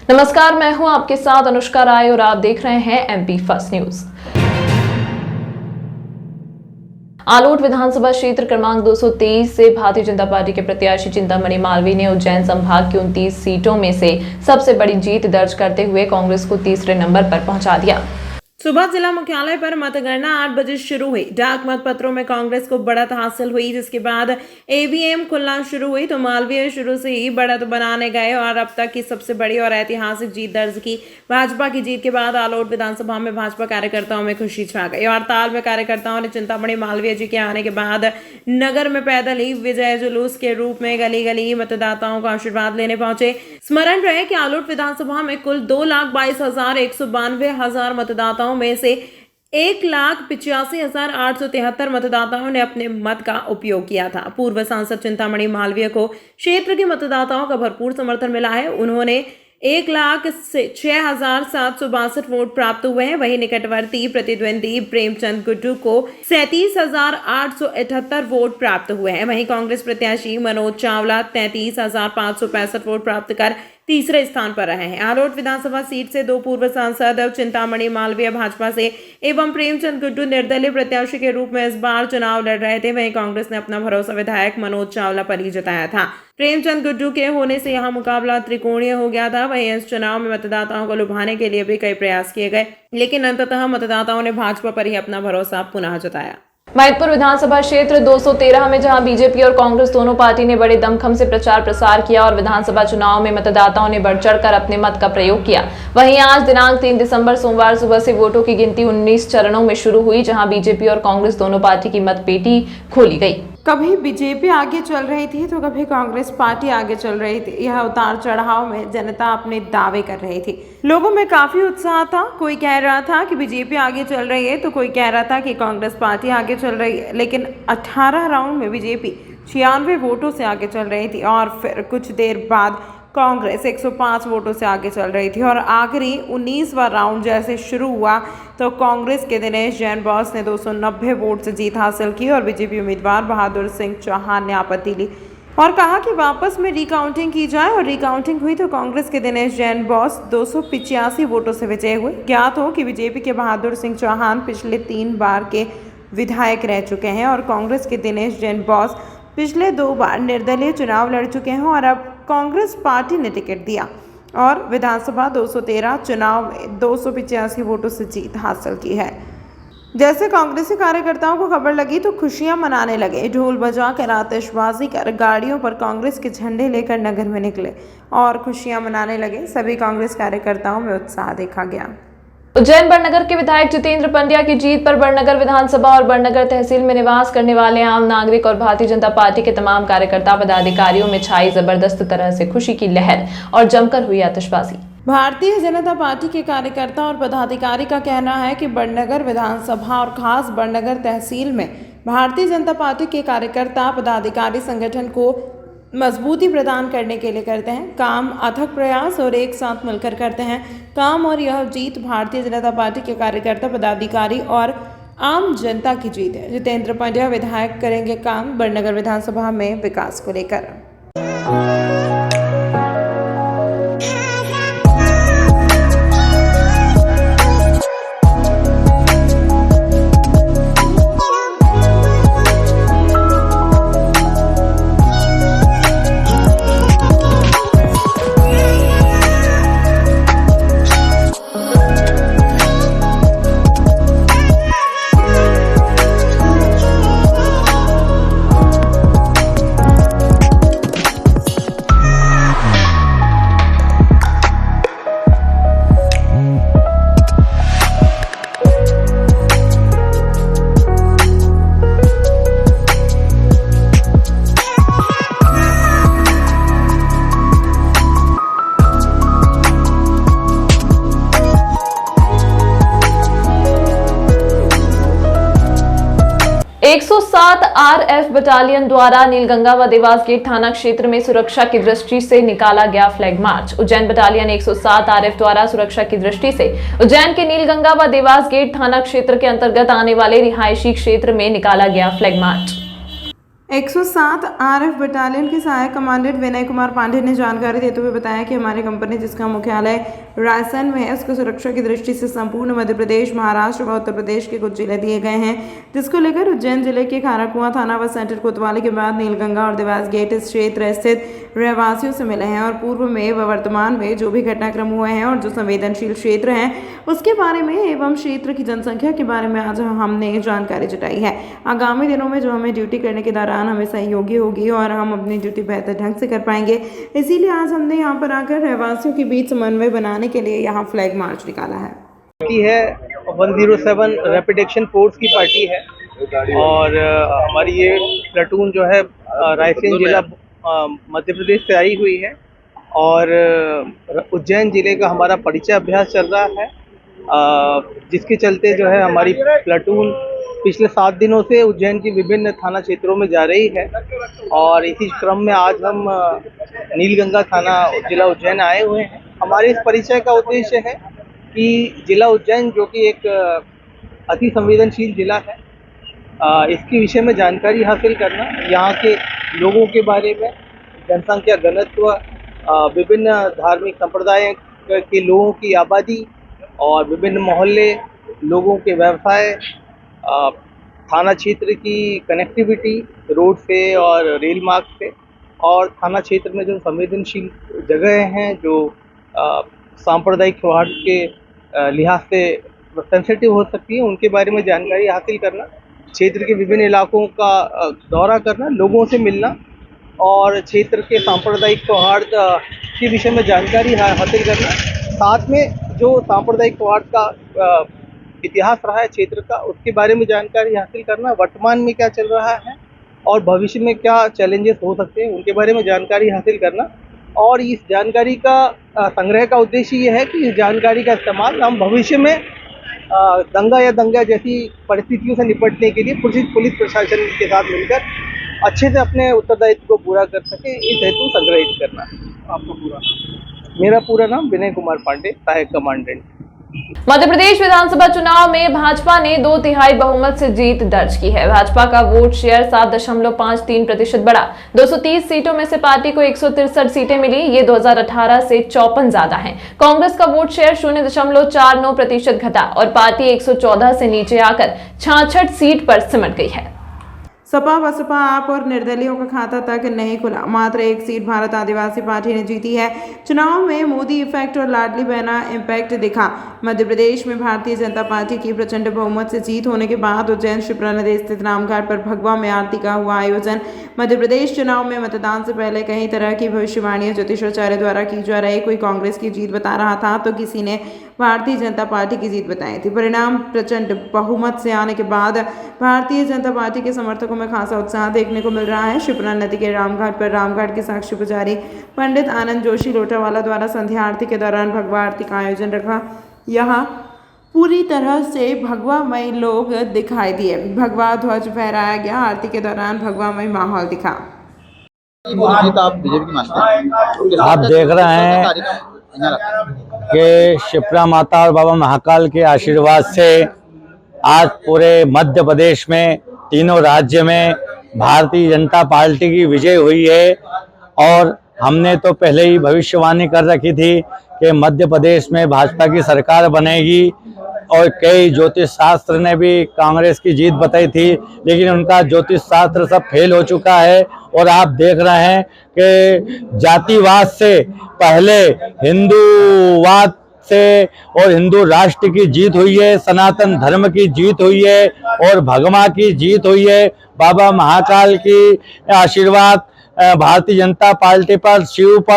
नमस्कार, मैं हूं आपके साथ अनुष्का राय और आप देख रहे हैं एमपी फर्स्ट न्यूज। आलोट विधानसभा क्षेत्र क्रमांक 223 से भारतीय जनता पार्टी के प्रत्याशी चिंतामणि मालवीय ने उज्जैन संभाग की 29 सीटों में से सबसे बड़ी जीत दर्ज करते हुए कांग्रेस को तीसरे नंबर पर पहुंचा दिया। सुबह जिला मुख्यालय पर मतगणना 8 बजे शुरू हुई। डाक मतपत्रों में कांग्रेस को बढ़त हासिल हुई, जिसके बाद ईवीएम खुलना शुरू हुई तो मालवीय शुरू से ही बढ़त बनाने गए और अब तक की सबसे बड़ी और ऐतिहासिक जीत दर्ज की। भाजपा की जीत के बाद आलोट विधानसभा में भाजपा कार्यकर्ताओं में खुशी छा गई। हड़ताल में कार्यकर्ताओं ने चिंतामणि मालवीय जी के आने के बाद नगर में पैदल ही विजय जुलूस के रूप में गली गली मतदाताओं का आशीर्वाद लेने पहुंचे। स्मरण रहे कि आलोट विधानसभा में कुल 2,22,192 मतदाताओं में से 1,85,873 मतदाताओं ने अपने मत का उपयोग किया था। पूर्व सांसद चिंतामणि मालवीय को क्षेत्र के मतदाताओं का भरपूर समर्थन मिला है। उन्होंने 1,06,762 वोट प्राप्त हुए हैं। वहीं निकटवर्ती प्रतिद्वंदी प्रेमचंद गुड्डू को 37,878 वोट प्राप्त हुए हैं। वहीं कांग्रेस प्रत्याशी मनोज चावला 33,565 वोट प्राप्त कर तीसरे स्थान पर रहे हैं। आलोट विधानसभा सीट से 2 पूर्व सांसद चिंतामणि मालवीय भाजपा से एवं प्रेमचंद गुड्डू निर्दलीय प्रत्याशी के रूप में इस बार चुनाव लड़ रहे थे। वहीं कांग्रेस ने अपना भरोसा विधायक मनोज चावला पर ही जताया था। प्रेमचंद गुड्डू के होने से यहां मुकाबला त्रिकोणीय हो गया था। वहीं इस चुनाव में मतदाताओं को लुभाने के लिए भी कई प्रयास किए गए, लेकिन अंततः मतदाताओं ने भाजपा पर ही अपना भरोसा पुनः जताया। मैदपुर विधानसभा क्षेत्र 213 में जहां बीजेपी और कांग्रेस दोनों पार्टी ने बड़े दमखम से प्रचार प्रसार किया और विधानसभा चुनाव में मतदाताओं ने बढ़ चढ़कर अपने मत का प्रयोग किया। वहीं आज दिनांक 3 दिसंबर सोमवार सुबह से वोटों की गिनती 19 चरणों में शुरू हुई, जहां बीजेपी और कांग्रेस दोनों पार्टी की मतपेटी खोली गई। कभी बीजेपी आगे चल रही थी तो कभी कांग्रेस पार्टी आगे चल रही थी। यह उतार चढ़ाव में जनता अपने दावे कर रही थी। लोगों में काफी उत्साह था। कोई कह रहा था कि बीजेपी आगे चल रही है तो कोई कह रहा था कि कांग्रेस पार्टी आगे चल रही है। लेकिन 18 राउंड में बीजेपी 96 वोटों से आगे चल रही थी और फिर कुछ देर बाद कांग्रेस 105 वोटों से आगे चल रही थी और आखिरी 19वां राउंड जैसे शुरू हुआ तो कांग्रेस के दिनेश जैन बॉस ने 290 वोट से जीत हासिल की और बीजेपी उम्मीदवार बहादुर सिंह चौहान ने आपत्ति ली और कहा कि वापस में रिकाउंटिंग की जाए। और रिकाउंटिंग हुई तो कांग्रेस के दिनेश जैन बॉस 285 वोटों से विजयी हुए। ज्ञात हो कि बीजेपी के बहादुर सिंह चौहान पिछले 3 बार के विधायक रह चुके हैं और कांग्रेस के दिनेश जैन बॉस पिछले 2 बार निर्दलीय चुनाव लड़ चुके हैं और अब कांग्रेस पार्टी ने टिकट दिया और विधानसभा 213 चुनाव में 285 वोटों से जीत हासिल की है। जैसे कांग्रेसी कार्यकर्ताओं को खबर लगी तो खुशियां मनाने लगे। ढोल बजाकर आतिशबाजी कर गाड़ियों पर कांग्रेस के झंडे लेकर नगर में निकले और खुशियां मनाने लगे। सभी कांग्रेस कार्यकर्ताओं में उत्साह देखा गया। उज्जैन बड़नगर के विधायक जितेंद्र पंड्या की जीत पर बड़नगर विधानसभा और बड़नगर तहसील में निवास करने वाले आम नागरिक और भारतीय जनता पार्टी के तमाम कार्यकर्ता पदाधिकारियों में छाई जबरदस्त तरह से खुशी की लहर और जमकर हुई आतिशबाजी। भारतीय जनता पार्टी के कार्यकर्ता और पदाधिकारी का कहना है कि बड़नगर विधानसभा और खास बड़नगर तहसील में भारतीय जनता पार्टी के कार्यकर्ता पदाधिकारी संगठन को मजबूती प्रदान करने के लिए करते हैं काम, अथक प्रयास और एक साथ मिलकर करते हैं काम और यह जीत भारतीय जनता पार्टी के कार्यकर्ता पदाधिकारी और आम जनता की जीत है। जितेंद्र पंड्या विधायक करेंगे काम बड़नगर विधानसभा में विकास को लेकर। 107 RF बटालियन द्वारा नीलगंगा व देवास गेट थाना क्षेत्र में सुरक्षा की दृष्टि से निकाला गया flag march. Ujjain battalion 107 RF द्वारा सुरक्षा की दृष्टि से उज्जैन के नीलगंगा व देवास गेट थाना क्षेत्र के अंतर्गत आने वाले रिहायशी क्षेत्र में निकाला गया फ्लैग मार्च। 107 आरएफ बटालियन के सहायक कमांडेंट विनय कुमार पांडे ने जानकारी देते हुए बताया कि हमारी कंपनी जिसका मुख्यालय रायसेन में है, उसको सुरक्षा की दृष्टि से संपूर्ण मध्य प्रदेश, महाराष्ट्र व उत्तर प्रदेश के कुछ जिले दिए गए हैं, जिसको लेकर उज्जैन जिले के खाराकुआं थाना व सेंटर कोतवाली के बाद नीलगंगा और देवास गेट इस क्षेत्र स्थित रहवासियों से मिले हैं और पूर्व में व वर्तमान में जो भी घटनाक्रम हुए हैं और जो संवेदनशील क्षेत्र हैं उसके बारे में एवं क्षेत्र की जनसंख्या के बारे में आज हमने जानकारी जुटाई है। आगामी दिनों में जो हमें ड्यूटी करने के दौरान हमें सहयोगी होगी और हम अपनी ड्यूटी बेहतर ढंग से कर पाएंगे, इसीलिए आज हमने यहाँ पर आकर रहवासियों के बीच समन्वय बनाने के लिए यहाँ फ्लैग मार्च निकाला है। 107 रैपिड एक्शन फोर्स की पार्टी है और हमारी ये प्लाटून जो है रायसेन जिला मध्य प्रदेश से आई हुई है और उज्जैन जिले का हमारा परिचय अभ्यास चल रहा है, जिसके चलते जो है हमारी प्लाटून पिछले 7 दिनों से उज्जैन की विभिन्न थाना क्षेत्रों में जा रही है और इसी क्रम में आज हम नीलगंगा थाना जिला उज्जैन आए हुए हैं। हमारे इस परिचय का उद्देश्य है कि जिला उज्जैन जो कि एक अति संवेदनशील जिला है, इसके विषय में जानकारी हासिल करना, यहाँ के लोगों के बारे में, जनसंख्या घनत्व, विभिन्न धार्मिक संप्रदाय के लोगों की आबादी और विभिन्न मोहल्ले, लोगों के व्यवसाय, थाना क्षेत्र की कनेक्टिविटी रोड से और रेल मार्ग से, और थाना क्षेत्र में जो संवेदनशील जगह हैं जो सांप्रदायिक सौहार्द के लिहाज से सेंसिटिव हो सकती है, उनके बारे में जानकारी हासिल करना, क्षेत्र के विभिन्न इलाकों का दौरा करना, लोगों से मिलना और क्षेत्र के सांप्रदायिक सौहार्द के विषय में जानकारी हासिल करना। साथ में जो सांप्रदायिक सौहार्द का इतिहास रहा है क्षेत्र का, उसके बारे में जानकारी हासिल करना, वर्तमान में क्या चल रहा है और भविष्य में क्या चैलेंजेस हो सकते हैं उनके बारे में जानकारी हासिल करना। और इस जानकारी का संग्रह का उद्देश्य ये है कि इस जानकारी का इस्तेमाल हम भविष्य में दंगा या दंगा जैसी परिस्थितियों से निपटने के लिए पुलिस प्रशासन के साथ मिलकर अच्छे से अपने उत्तरदायित्व को पूरा कर सके, इस हेतु संग्रहित करना। आपको मेरा पूरा नाम विनय कुमार पांडे, सहायक कमांडेंट। मध्य प्रदेश विधानसभा चुनाव में भाजपा ने 2/3 बहुमत से जीत दर्ज की है। भाजपा का वोट शेयर 7.53% बढ़ा। 230 सीटों में से पार्टी को 163 सीटें मिली, ये 2018 से 54 ज्यादा है। कांग्रेस का वोट शेयर 0.49% घटा और पार्टी 114 से नीचे आकर 66 सीट पर सिमट गई है। सपा बसपा आप और निर्दलियों का खाता तक नहीं खुला, मात्र 1 सीट भारत आदिवासी पार्टी ने जीती है। चुनाव में मोदी इफेक्ट और लाडली बहना इम्पैक्ट दिखा। मध्य प्रदेश में भारतीय जनता पार्टी की प्रचंड बहुमत से जीत होने के बाद उज्जैन शिप्रा नदी स्थित रामघाट पर भगवा में आरती का हुआ आयोजन। मध्य प्रदेश चुनाव में मतदान से पहले कई तरह की भविष्यवाणियां ज्योतिषाचार्य द्वारा की जा रही। कोई कांग्रेस की जीत बता रहा था तो किसी ने भारतीय जनता पार्टी की जीत बताई थी। परिणाम प्रचंड बहुमत से आने के बाद भारतीय जनता पार्टी के समर्थकों में खासा उत्साह देखने को मिल रहा है। शिप्रा नदी के रामघाट पर रामघाट के साक्षी पुजारी पंडित आनंद जोशी लोटावाला द्वारा संध्या आरती के दौरान भगवा आरती का आयोजन रखा। यहाँ पूरी तरह से भगवामय लोग दिखाई दिए, भगवा ध्वज फहराया गया। आरती के दौरान भगवामय माहौल दिखा। आप देख रहे हैं कि शिप्रा माता और बाबा महाकाल के आशीर्वाद से आज पूरे मध्य प्रदेश में तीनों राज्य में भारतीय जनता पार्टी की विजय हुई है। और हमने तो पहले ही भविष्यवाणी कर रखी थी कि मध्य प्रदेश में भाजपा की सरकार बनेगी और कई ज्योतिष शास्त्र ने भी कांग्रेस की जीत बताई थी, लेकिन उनका ज्योतिष शास्त्र सब फेल हो चुका है। और आप देख रहे हैं कि जातिवाद से पहले हिंदूवाद से और हिंदू राष्ट्र की जीत हुई है, सनातन धर्म की जीत हुई है और भगवा की जीत हुई है। बाबा महाकाल की आशीर्वाद भारतीय जनता पार्टी पर,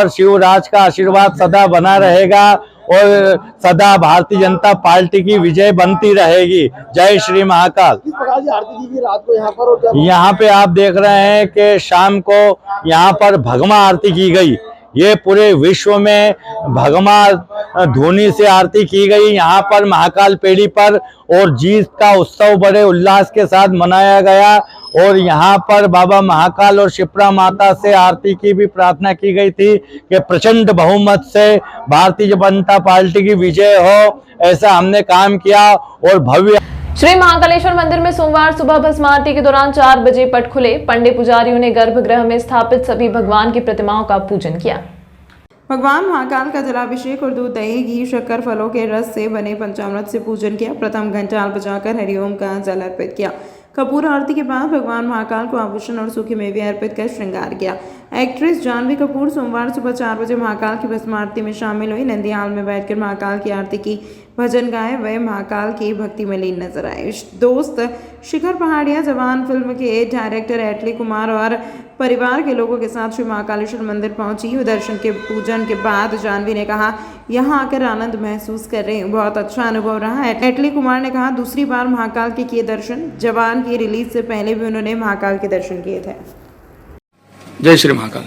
शिवराज का आशीर्वाद सदा बना रहेगा और सदा भारतीय जनता पार्टी की विजय बनती रहेगी। जय श्री महाकाल। किस प्रकार की आरती की रात को यहाँ पर? यहाँ पे आप देख रहे हैं कि शाम को यहाँ पर भगवा आरती की गई। ये पूरे विश्व में भगवा धुनी से आरती की गई यहाँ पर महाकाल पेड़ी पर, और जीत का उत्सव बड़े उल्लास के साथ मनाया गया। और यहाँ पर बाबा महाकाल और शिप्रा माता से आरती की भी प्रार्थना की गई थी कि प्रचंड बहुमत से भारतीय जनता पार्टी की विजय हो, ऐसा हमने काम किया और भव्य श्री महाकालेश्वर मंदिर में सोमवार सुबह भस्म आरती के दौरान 4 बजे पट खुले। पंडित पुजारियों ने गर्भगृह में स्थापित सभी भगवान की प्रतिमाओं का पूजन किया। भगवान महाकाल का जलाभिषेक और दूध, दही, घी, शक्कर, फलों के रस से बने पंचामृत से पूजन किया। प्रथम घंटाल बजाकर हरिओम का जल अर्पित किया। कपूर आरती के बाद भगवान महाकाल को आभूषण और सूखी मेवे अर्पित कर श्रृंगार किया। एक्ट्रेस जानवी कपूर सोमवार सुबह 4 बजे महाकाल की भस्म आरती में शामिल हुई। नंदीहाल में बैठकर महाकाल की आरती की, भजन गाए, वे महाकाल की भक्ति में लीन नजर आए। दोस्त शिखर पहाड़िया, जवान फिल्म के डायरेक्टर एटली कुमार और परिवार के लोगों के साथ श्री महाकालेश्वर मंदिर पहुंची। दर्शन के पूजन के बाद जानवी ने कहा, यहां आकर आनंद महसूस कर रही हूं, बहुत अच्छा अनुभव रहा है। एटली कुमार ने कहा, दूसरी बार महाकाल के किए दर्शन। जवान की रिलीज से पहले भी उन्होंने महाकाल के दर्शन किए थे। जय श्री महाकाल।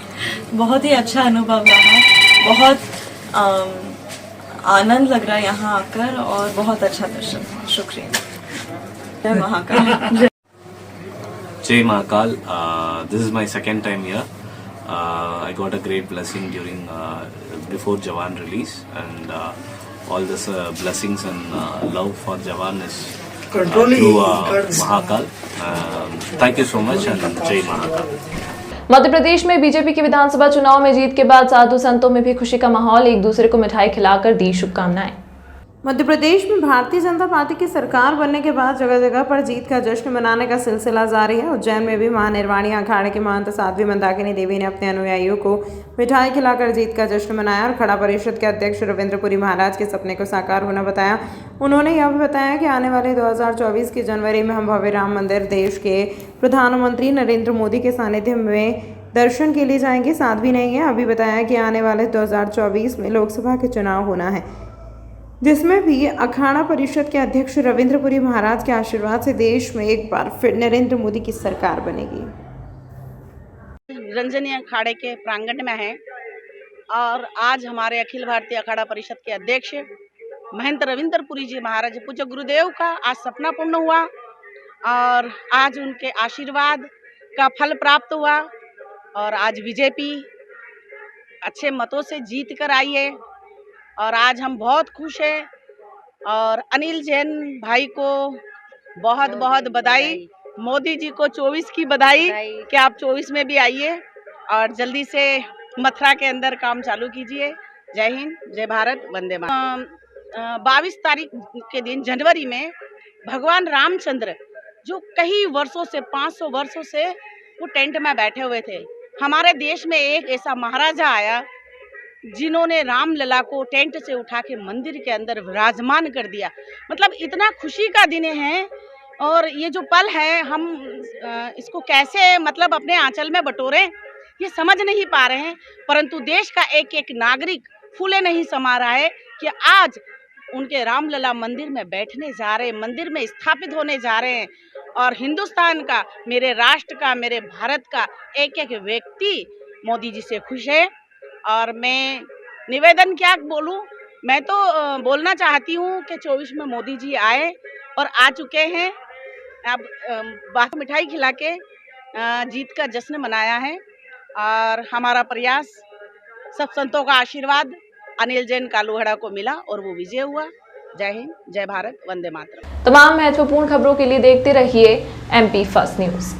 बहुत ही अच्छा अनुभव रहा, बहुत आनंद लग रहा है यहाँ आकर और बहुत अच्छा दर्शन। शुक्रिया। जय Mahakal. Jai Mahakal, this is my second time here. I got a great blessing during before Jawan release, and all this blessings and love for Jawan is through Mahakal. Thank you so much and Jai Mahakal. Madhya Pradesh में BJP के विधानसभा चुनाव में जीत के बाद साधु संतों में भी खुशी का माहौल। एक दूसरे को मिठाई खिलाकर दी शुभकामनाएं। मध्य प्रदेश में भारतीय जनता पार्टी की सरकार बनने के बाद जगह जगह पर जीत का जश्न मनाने का सिलसिला जारी है। उज्जैन में भी महानिर्वाणी अखाड़े के महंत साध्वी मंदाकिनी देवी ने अपने अनुयायियों को मिठाई खिलाकर जीत का जश्न मनाया और खड़ा परिषद के अध्यक्ष रविंद्रपुरी महाराज के सपने को साकार होना बताया। उन्होंने यह भी बताया कि आने वाले 2024 की जनवरी में हम भव्य राम मंदिर देश के प्रधानमंत्री नरेंद्र मोदी के सानिध्य में दर्शन के लिए जाएंगे। साध्वी ने यह अभी बताया कि आने वाले 2024 में लोकसभा के चुनाव होना है, जिसमें भी अखाड़ा परिषद के अध्यक्ष रविंद्रपुरी महाराज के आशीर्वाद से देश में एक बार फिर नरेंद्र मोदी की सरकार बनेगी। रंजनी अखाड़े के प्रांगण में है और आज हमारे अखिल भारतीय अखाड़ा परिषद के अध्यक्ष महंत रविंद्रपुरी जी महाराज पूज्य गुरुदेव का आज सपना पूर्ण हुआ और आज उनके आशीर्वाद का फल प्राप्त हुआ और आज बीजेपी अच्छे मतों से जीत कर आई है और आज हम बहुत खुश हैं। और अनिल जैन भाई को बहुत बहुत बधाई, मोदी जी को 24 की बधाई कि आप 24 में भी आइए और जल्दी से मथुरा के अंदर काम चालू कीजिए। जय हिंद, जय भारत, वंदे मातरम। 22 तारीख के दिन जनवरी में भगवान रामचंद्र जो कई वर्षों से 500 वर्षों से वो टेंट में बैठे हुए थे, हमारे देश में एक ऐसा महाराजा आया जिन्होंने रामलला को टेंट से उठा के मंदिर के अंदर विराजमान कर दिया। मतलब इतना खुशी का दिन है और ये जो पल है हम इसको कैसे मतलब अपने आंचल में बटोरें ये समझ नहीं पा रहे हैं, परंतु देश का एक एक नागरिक फूले नहीं समा रहा है कि आज उनके रामलला मंदिर में बैठने जा रहे हैं, मंदिर में स्थापित होने जा रहे हैं और हिंदुस्तान का, मेरे राष्ट्र का, मेरे भारत का एक एक व्यक्ति मोदी जी से खुश है। और मैं निवेदन क्या बोलूं, मैं तो बोलना चाहती हूं कि 24 में मोदी जी आए और आ चुके हैं। अब बाहर मिठाई खिला के जीत का जश्न मनाया है और हमारा प्रयास, सब संतों का आशीर्वाद अनिल जैन कालूहड़ा को मिला और वो विजय हुआ। जय हिंद, जय भारत, वंदे मातरम। तमाम महत्वपूर्ण खबरों के लिए देखते रहिए MP फर्स्ट न्यूज।